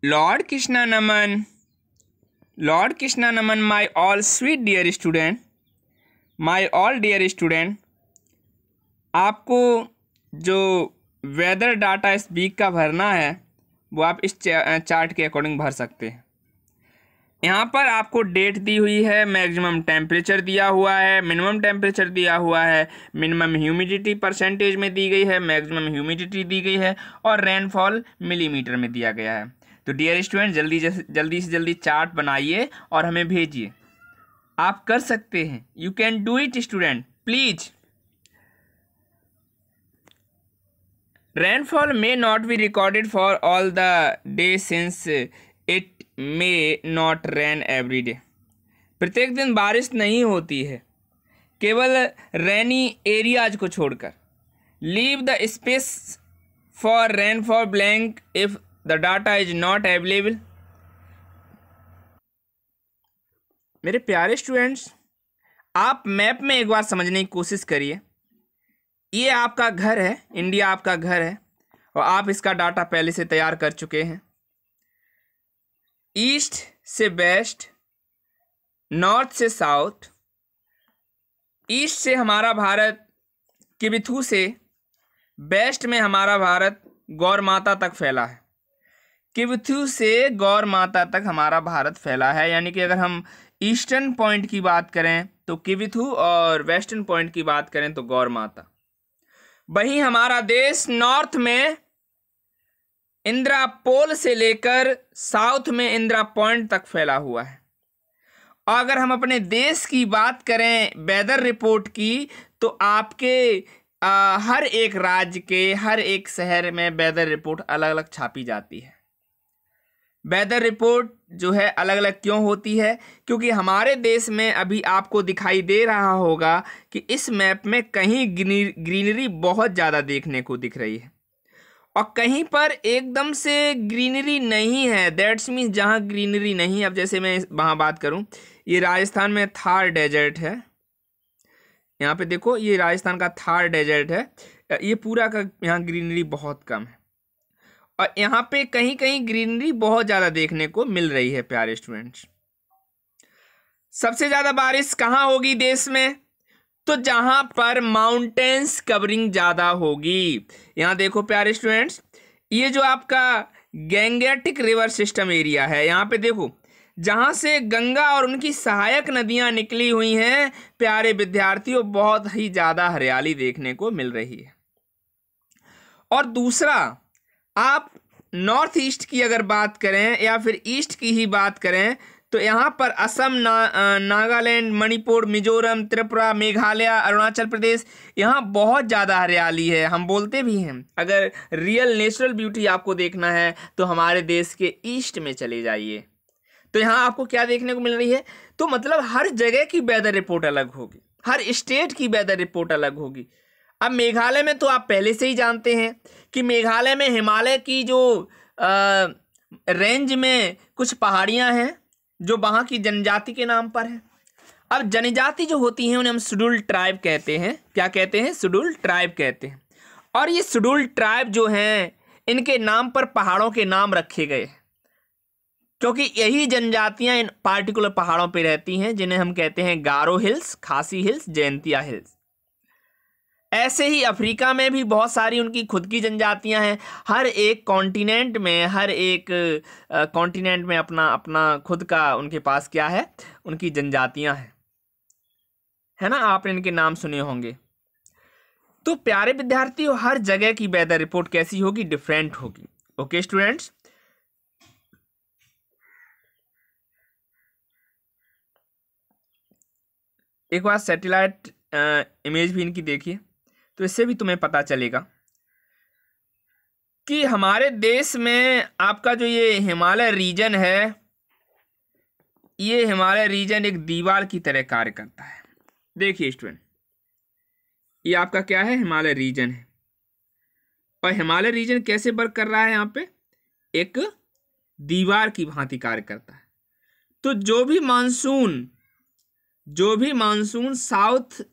Lord Krishna Naman, Lord Krishna Naman, my all sweet dear student, my all dear student, आपको जो weather data इस week का भरना है वो आप इस चार्ट के अकॉर्डिंग भर सकते हैं। यहाँ पर आपको डेट दी हुई है, मैक्सिमम टेम्परेचर दिया हुआ है, मिनिमम टेम्परेचर दिया हुआ है, मिनिमम ह्यूमिडिटी परसेंटेज में दी गई है, मैक्सिमम ह्यूमिडिटी दी गई है और रेनफॉल मिलीमीटर में दिया गया है। तो डियर स्टूडेंट, जल्दी से जल्दी चार्ट बनाइए और हमें भेजिए। आप कर सकते हैं, you can do it student, please. Rainfall may not be recorded for all the days since it may not rain every day. प्रत्येक दिन बारिश नहीं होती है, केवल रेनी एरियाज को छोड़कर। Leave the space for rainfall blank if the data is not available. मेरे प्यारे स्टूडेंट्स, आप मैप में एक बार समझने की कोशिश करिए। ये आपका घर है, इंडिया आपका घर है और आप इसका डाटा पहले से तैयार कर चुके हैं। ईस्ट से वेस्ट, नॉर्थ से साउथ, ईस्ट से हमारा भारत किबिथू से, वेस्ट में हमारा भारत गौर माता तक फैला है। किबिथू से गौर माता तक हमारा भारत फैला है, यानी कि अगर हम ईस्टर्न पॉइंट की बात करें तो किबिथू और वेस्टर्न पॉइंट की बात करें तो गौर माता। वहीं हमारा देश नॉर्थ में इंदिरा पोल से लेकर साउथ में इंदिरा पॉइंट तक फैला हुआ है। और अगर हम अपने देश की बात करें वेदर रिपोर्ट की, तो आपके हर एक राज्य के हर एक शहर में वेदर रिपोर्ट अलग अलग छापी जाती है। वेदर रिपोर्ट जो है अलग अलग क्यों होती है? क्योंकि हमारे देश में अभी आपको दिखाई दे रहा होगा कि इस मैप में कहीं ग्रीनरी बहुत ज़्यादा देखने को दिख रही है और कहीं पर एकदम से ग्रीनरी नहीं है। दैट्स मीन्स जहाँ ग्रीनरी नहीं, अब जैसे मैं वहाँ बात करूँ, ये राजस्थान में थार डेजर्ट है। यहाँ पे देखो, ये राजस्थान का थार डेजर्ट है, ये पूरा का यहाँ ग्रीनरी बहुत कम है और यहाँ पे कहीं कहीं ग्रीनरी बहुत ज़्यादा देखने को मिल रही है। प्यारे स्टूडेंट्स, सबसे ज़्यादा बारिश कहाँ होगी देश में? तो जहाँ पर माउंटेन्स कवरिंग ज़्यादा होगी। यहाँ देखो प्यारे स्टूडेंट्स, ये जो आपका गैंगेटिक रिवर सिस्टम एरिया है, यहाँ पे देखो जहाँ से गंगा और उनकी सहायक नदियाँ निकली हुई हैं, प्यारे विद्यार्थियों, बहुत ही ज़्यादा हरियाली देखने को मिल रही है। और दूसरा, आप नॉर्थ ईस्ट की अगर बात करें या फिर ईस्ट की ही बात करें तो यहाँ पर असम, नागालैंड, मणिपुर, मिजोरम, त्रिपुरा, मेघालय, अरुणाचल प्रदेश, यहाँ बहुत ज़्यादा हरियाली है। हम बोलते भी हैं अगर रियल नेचुरल ब्यूटी आपको देखना है तो हमारे देश के ईस्ट में चले जाइए। तो यहाँ आपको क्या देखने को मिल रही है? तो मतलब हर जगह की वेदर रिपोर्ट अलग होगी, हर स्टेट की वेदर रिपोर्ट अलग होगी। अब मेघालय में तो आप पहले से ही जानते हैं कि मेघालय में हिमालय की जो रेंज में कुछ पहाड़ियां हैं जो वहाँ की जनजाति के नाम पर है। अब जनजाति जो होती हैं उन्हें हम शेड्यूल्ड ट्राइब कहते हैं। क्या कहते हैं? शेड्यूल्ड ट्राइब कहते हैं। और ये शेड्यूल्ड ट्राइब जो हैं, इनके नाम पर पहाड़ों के नाम रखे गए क्योंकि यही जनजातियां इन पार्टिकुलर पहाड़ों पर रहती हैं जिन्हें हम कहते हैं गारो हिल्स, खासी हिल्स, जयंतिया हिल्स। ऐसे ही अफ्रीका में भी बहुत सारी उनकी खुद की जनजातियां हैं। हर एक कॉन्टिनेंट में, हर एक कॉन्टिनेंट में अपना अपना खुद का उनके पास क्या है, उनकी जनजातियां हैं, है ना? आपने इनके नाम सुने होंगे। तो प्यारे विद्यार्थियों, हर जगह की वेदर रिपोर्ट कैसी होगी? डिफरेंट होगी। ओके स्टूडेंट्स, एक बार सैटेलाइट इमेज भी इनकी देखिए तो इससे भी तुम्हें पता चलेगा कि हमारे देश में आपका जो ये हिमालय रीजन है, ये हिमालय रीजन एक दीवार की तरह कार्य करता है। देखिए स्टूडेंट, ये आपका क्या है? हिमालय रीजन है। और हिमालय रीजन कैसे वर्क कर रहा है? यहाँ पे एक दीवार की भांति कार्य करता है। तो जो भी मानसून साउथ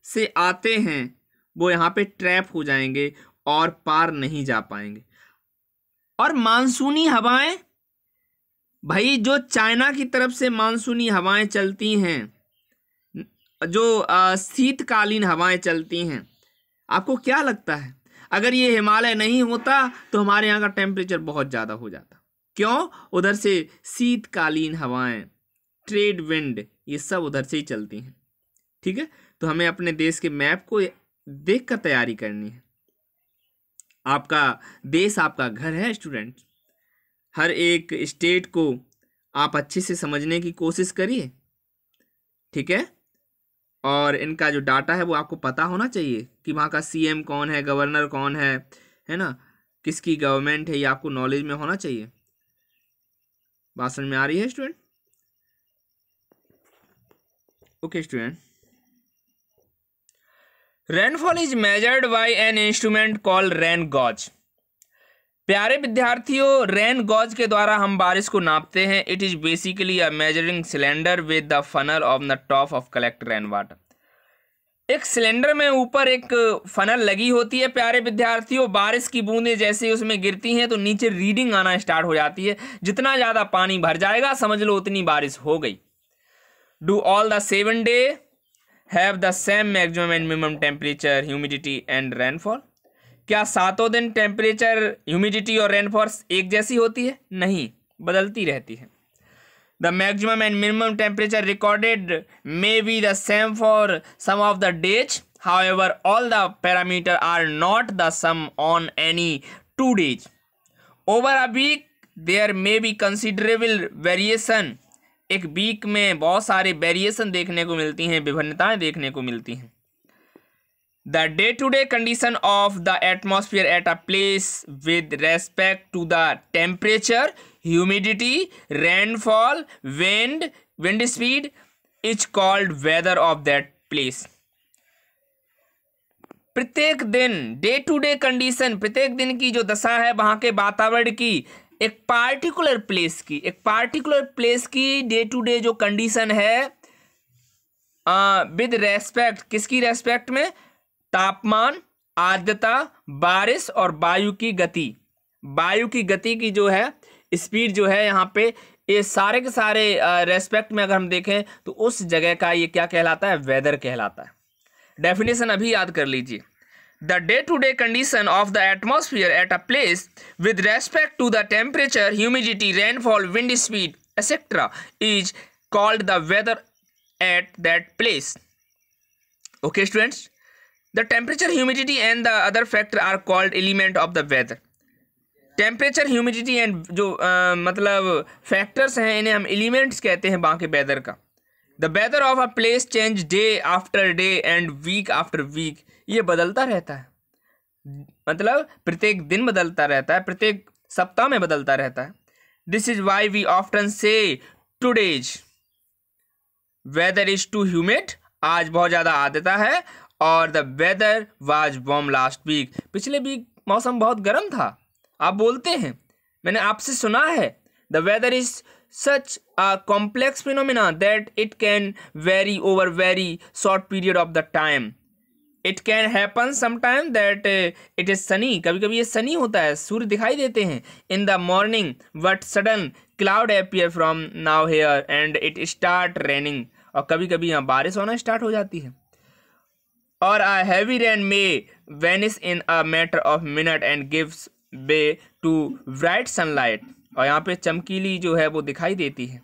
से आते हैं वो यहाँ पे ट्रैप हो जाएंगे और पार नहीं जा पाएंगे। और मानसूनी हवाएं भाई जो चाइना की तरफ से मानसूनी हवाएं चलती हैं, जो शीतकालीन हवाएं चलती हैं, आपको क्या लगता है अगर ये हिमालय नहीं होता तो हमारे यहाँ का टेम्परेचर बहुत ज़्यादा हो जाता? क्यों? उधर से शीतकालीन हवाएं, ट्रेड विंड, ये सब उधर से ही चलती हैं। ठीक है, तो हमें अपने देश के मैप को देखकर तैयारी करनी है। आपका देश आपका घर है स्टूडेंट। हर एक स्टेट को आप अच्छे से समझने की कोशिश करिए। ठीक है, और इनका जो डाटा है वो आपको पता होना चाहिए कि वहाँ का सीएम कौन है, गवर्नर कौन है ना, किसकी गवर्नमेंट है, ये आपको नॉलेज में होना चाहिए। बात समझ में आ रही है student? Okay student, rainfall is measured by an instrument called rain gauge. प्यारे विद्यार्थियों, रेन गॉज के द्वारा हम बारिश को नापते हैं। It is basically a measuring cylinder with the funnel on the top of collect rain water. एक सिलेंडर में ऊपर एक फनल लगी होती है प्यारे विद्यार्थियों। बारिश की बूंदें जैसे उसमें गिरती हैं तो नीचे रीडिंग आना स्टार्ट हो जाती है। जितना ज़्यादा पानी भर जाएगा समझ लो उतनी बारिश हो गई। Do all the 7 day have the same maximum and minimum temperature, humidity and rainfall? क्या सातों दिन टेम्परेचर, ह्यूमिडिटी और रेनफॉल एक जैसी होती है? नहीं, बदलती रहती है। The maximum and minimum temperature recorded may be the same for some of the days. However, all the parameters are not the sum on any 2 days. Over a week, there may be considerable variation. एक week में बहुत सारे variation देखने को मिलती हैं, विभिन्नताएं देखने को मिलती हैं। The day-to-day condition of the atmosphere at a place with respect to the temperature, humidity, rainfall, wind speed is called weather of that place. प्रत्येक दिन डे टू डे कंडीशन, प्रत्येक दिन की जो दशा है वहाँ के वातावरण की, एक पार्टिकुलर प्लेस की डे टू डे जो कंडीशन है विद रेस्पेक्ट, किसकी रेस्पेक्ट में? तापमान, आर्द्रता, बारिश और वायु की गति। वायु की गति की जो है स्पीड जो है यहाँ पे, ये सारे के सारे रेस्पेक्ट में अगर हम देखें तो उस जगह का ये क्या कहलाता है? वेदर कहलाता है। डेफिनेशन अभी याद कर लीजिए। The day to day condition of the atmosphere at a place with respect to the temperature, humidity, rainfall, wind speed etcetera is called the weather at that place. Okay students, the temperature, humidity and the other factor are called element of the weather. Temperature, humidity and जो मतलब factors हैं इन्हें हम elements कहते हैं वहाँ के weather का। The weather of a place change day after day and week after week. ये बदलता रहता है, मतलब प्रत्येक दिन बदलता रहता है, प्रत्येक सप्ताह में बदलता रहता है। This is why we often say today's weather is too humid, आज बहुत ज़्यादा आर्द्रता है, और the weather was warm last week, पिछले वीक मौसम बहुत गर्म था। आप बोलते हैं, मैंने आपसे सुना है, the weather is such a complex phenomena that it can vary over very short period of the time. It can happen sometime that it is sunny, कभी कभी ये सनी होता है, सूर्य दिखाई देते हैं in the morning, but sudden cloud appear from now here and it start raining, और कभी कभी यहाँ बारिश होना स्टार्ट हो जाती है। और a heavy rain may vanish in a matter of minute and gives way to bright sunlight, और यहाँ पे चमकीली जो है वो दिखाई देती है।